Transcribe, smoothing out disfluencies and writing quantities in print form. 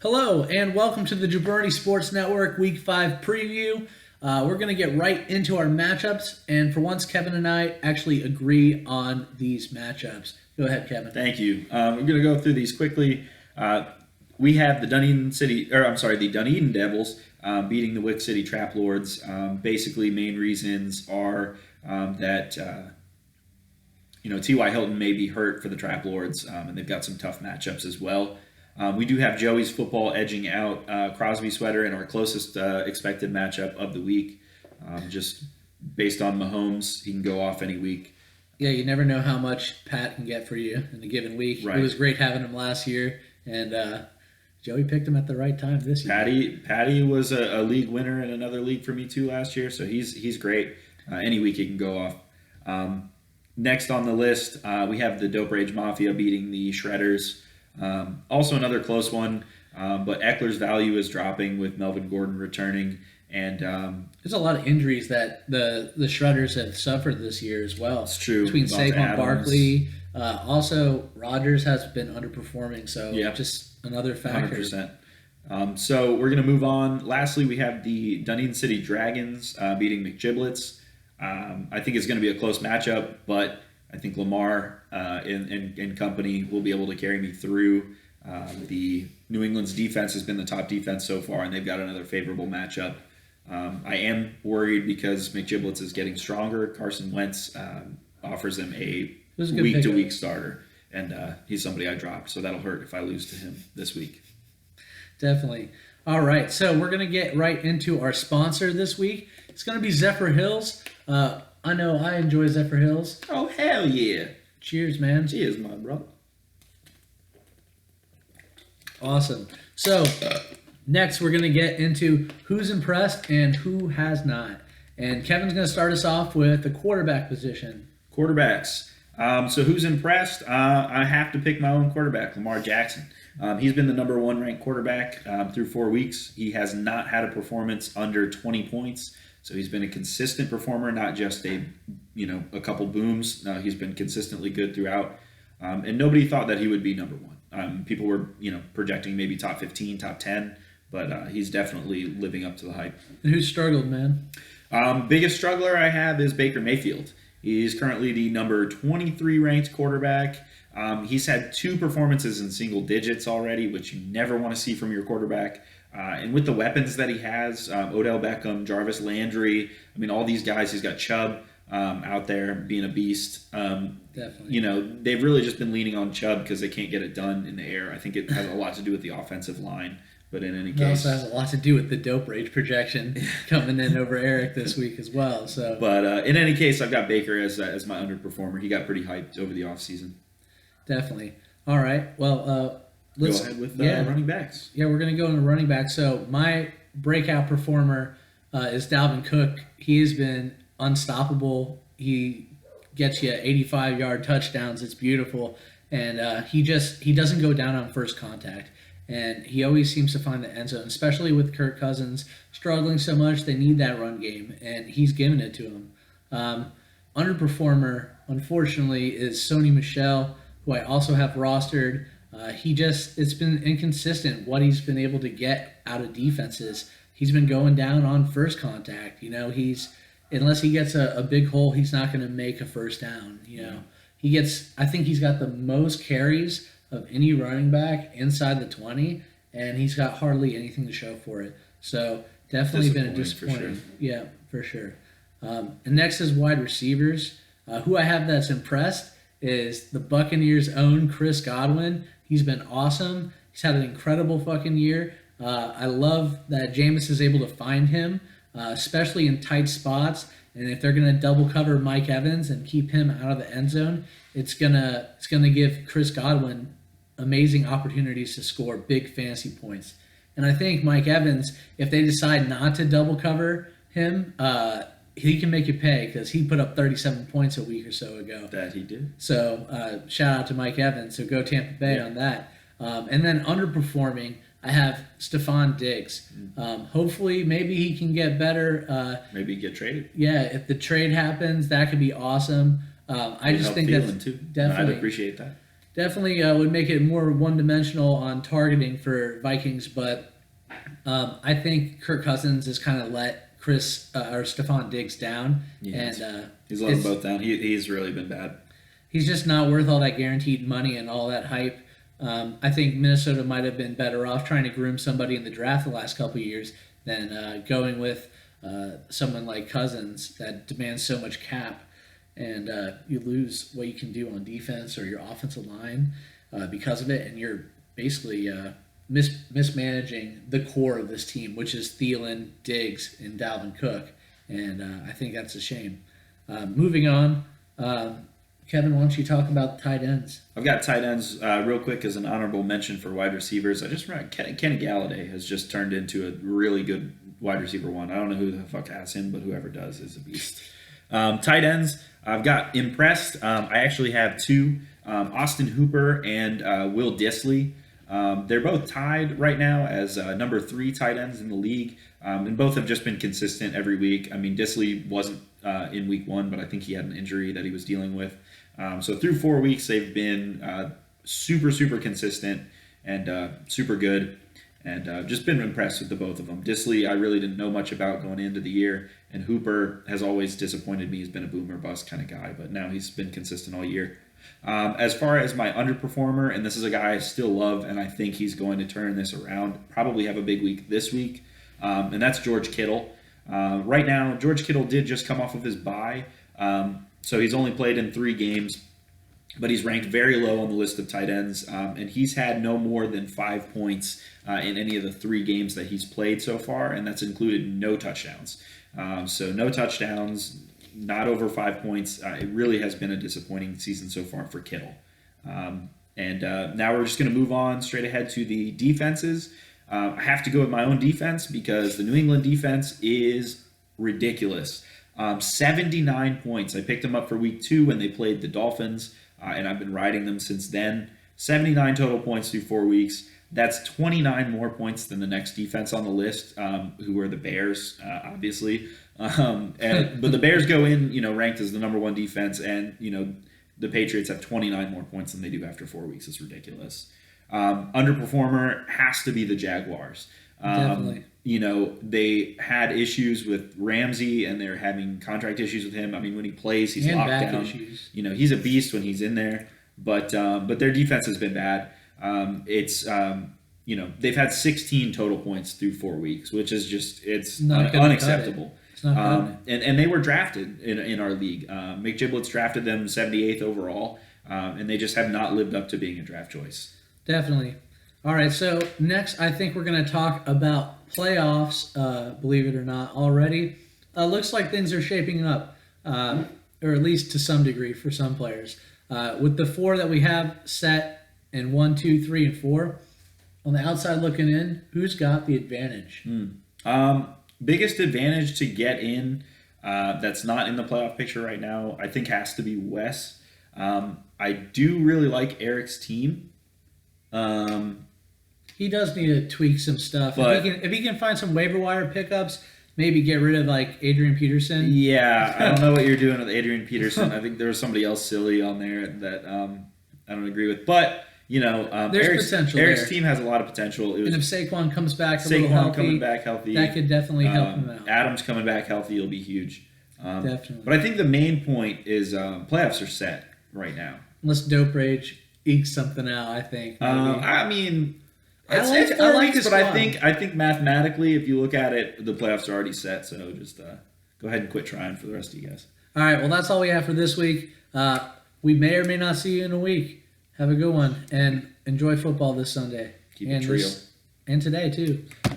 Hello, and welcome to the Jabroni Sports Network Week 5 preview. We're going to get right into our matchups, and for once, Kevin and I actually agree on these matchups. Go ahead, Kevin. Thank you. We're going to go through these quickly. We have the the Dunedin Devils beating the Wick City Trap Lords. Basically, main reasons are that T.Y. Hilton may be hurt for the Trap Lords, and they've got some tough matchups as well. We do have Joey's football edging out Crosby Sweater in our closest expected matchup of the week. Just based on Mahomes, he can go off any week. Yeah, you never know how much Pat can get for you in a given week. Right. It was great having him last year, and Joey picked him at the right time this year. Patty was a league winner in another league for me too last year, so he's great. Any week he can go off. Next on the list, we have the Dope Rage Mafia beating the Shredders. Also another close one, but Eckler's value is dropping with Melvin Gordon returning, and there's a lot of injuries that the Shredders have suffered this year as well. It's true. Between Saquon Barkley, also Rodgers has been underperforming, so just another factor. 100%. So we're going to move on. Lastly, we have the Dunedin City Dragons beating McGiblets. I think it's going to be a close matchup, but I think Lamar and company will be able to carry me through. The New England's defense has been the top defense so far, and they've got another favorable matchup. I am worried because McGiblets is getting stronger. Carson Wentz offers him a week-to-week starter, and he's somebody I dropped, so that'll hurt if I lose to him this week. Definitely. All right, so we're going to get right into our sponsor this week. It's going to be Zephyr Hills. I know I enjoy Zephyr Hills. Oh, hell yeah. Cheers, man. Cheers, my brother. Awesome. So, next we're going to get into who's impressed and who has not. And Kevin's going to start us off with the quarterback position. Quarterbacks. So who's impressed? I have to pick my own quarterback, Lamar Jackson. He's been the number one ranked quarterback through 4 weeks. He has not had a performance under 20 points. So he's been a consistent performer, not just a couple booms. He's been consistently good throughout. And nobody thought that he would be number one. People were, projecting maybe top 15, top 10, but he's definitely living up to the hype. And who struggled, man? Biggest struggler I have is Baker Mayfield. He's currently the number 23 ranked quarterback. He's had 2 performances in single digits already, which you never want to see from your quarterback. And with the weapons that he has, Odell Beckham, Jarvis Landry, all these guys, he's got Chubb out there being a beast. Definitely. They've really just been leaning on Chubb because they can't get it done in the air. I think it has a lot to do with the offensive line. But in any case, it also has a lot to do with the Dope Rage projection coming in over Eric this week as well. So, but in any case, I've got Baker as my underperformer. He got pretty hyped over the offseason. Definitely. All right. Well, let's go ahead with running backs. Yeah, we're going to go into running backs. So my breakout performer is Dalvin Cook. He has been unstoppable. He gets you 85-yard touchdowns. It's beautiful. And he doesn't go down on first contact. And he always seems to find the end zone, especially with Kirk Cousins struggling so much. They need that run game, and he's giving it to them. Underperformer, unfortunately, is Sony Michel, who I also have rostered. It's been inconsistent what he's been able to get out of defenses. He's been going down on first contact. Unless he gets a big hole, he's not going to make a first down. I think he's got the most carries of any running back inside the 20, and he's got hardly anything to show for it. So definitely been a disappointing. For sure. Yeah, for sure. And next is wide receivers. Who I have that's impressed is the Buccaneers' own Chris Godwin. He's been awesome. He's had an incredible fucking year. I love that Jameis is able to find him, especially in tight spots. And if they're going to double cover Mike Evans and keep him out of the end zone, it's gonna give Chris Godwin amazing opportunities to score big fantasy points. And I think Mike Evans, if they decide not to double cover him, he can make you pay because he put up 37 points a week or so ago. That he did. So shout out to Mike Evans. So go Tampa Bay on that. And then underperforming, I have Stephon Diggs. Hopefully, maybe he can get better. Maybe get traded. Yeah, if the trade happens, that could be awesome. I just think that's too. definitely. I'd appreciate that. Definitely would make it more one-dimensional on targeting for Vikings, but I think Kirk Cousins has kind of let Chris or Stephon Diggs down, Yeah, and he's let them both down. He's really been bad. he's just not worth all that guaranteed money and all that hype. I think Minnesota might have been better off trying to groom somebody in the draft the last couple of years than going with someone like Cousins that demands so much cap, and you lose what you can do on defense or your offensive line because of it, and you're basically mismanaging the core of this team, which is Thielen, Diggs, and Dalvin Cook, and I think that's a shame. Moving on. Kevin, why don't you talk about tight ends? I've got tight ends real quick as an honorable mention for wide receivers. I just remember Kenny Galladay has just turned into a really good wide receiver one. I don't know who the fuck has him, but whoever does is a beast. Tight ends, I've got impressed. I actually have two, Austin Hooper and Will Dissly. They're both tied right now as number 3 tight ends in the league, and both have just been consistent every week. I mean, Dissly wasn't in week 1, but I think he had an injury that he was dealing with. So through 4 weeks, they've been super consistent and super good, and just been impressed with the both of them. Dissly, I really didn't know much about going into the year, and Hooper has always disappointed me. He's been a boomer bust kind of guy, but now he's been consistent all year. As far as my underperformer, and this is a guy I still love, and I think he's going to turn this around, probably have a big week this week, and that's George Kittle. Right now, George Kittle did just come off of his bye, so he's only played in 3 games, but he's ranked very low on the list of tight ends, and he's had no more than 5 points in any of the 3 games that he's played so far, and that's included no touchdowns. So no touchdowns, not over 5 points. It really has been a disappointing season so far for Kittle. And now we're just going to move on straight ahead to the defenses. I have to go with my own defense because the New England defense is ridiculous. 79 points. I picked them up for week 2 when they played the Dolphins, and I've been riding them since then. 79 total points through 4 weeks. That's 29 more points than the next defense on the list, who are the Bears, obviously. But the Bears go in, ranked as the number 1 defense, and the Patriots have 29 more points than they do after 4 weeks. It's ridiculous. Underperformer has to be the Jaguars. Definitely. They had issues with Ramsey, and they're having contract issues with him. I mean, when he plays, he's locked down. Issues. He's a beast when he's in there, but their defense has been bad. They've had 16 total points through 4 weeks, which is just unacceptable. It's not and they were drafted in our league. McGiblets drafted them 78th overall, and they just have not lived up to being a draft choice. Definitely. All right, so next I think we're going to talk about playoffs, believe it or not, already. Looks like things are shaping up, or at least to some degree for some players. With the 4 that we have set in 1, 2, 3, and 4, on the outside looking in, who's got the advantage? Biggest advantage to get in that's not in the playoff picture right now, I think has to be Wes. I do really like Eric's team. He does need to tweak some stuff. But, if he can find some waiver wire pickups, maybe get rid of like Adrian Peterson. Yeah, I don't know what you're doing with Adrian Peterson. I think there was somebody else silly on there that I don't agree with. But there's potential. Eric's team has a lot of potential. And if Saquon comes back coming back healthy, that could definitely help him out. Adams coming back healthy, it'll be huge. Definitely. But I think the main point is playoffs are set right now. Unless Dope Rage ekes something out, I think. I mean. It's 4 weeks, but I think mathematically, if you look at it, the playoffs are already set. So just go ahead and quit trying for the rest of you guys. All right. Well, that's all we have for this week. We may or may not see you in a week. Have a good one and enjoy football this Sunday. Keep it real. And today too.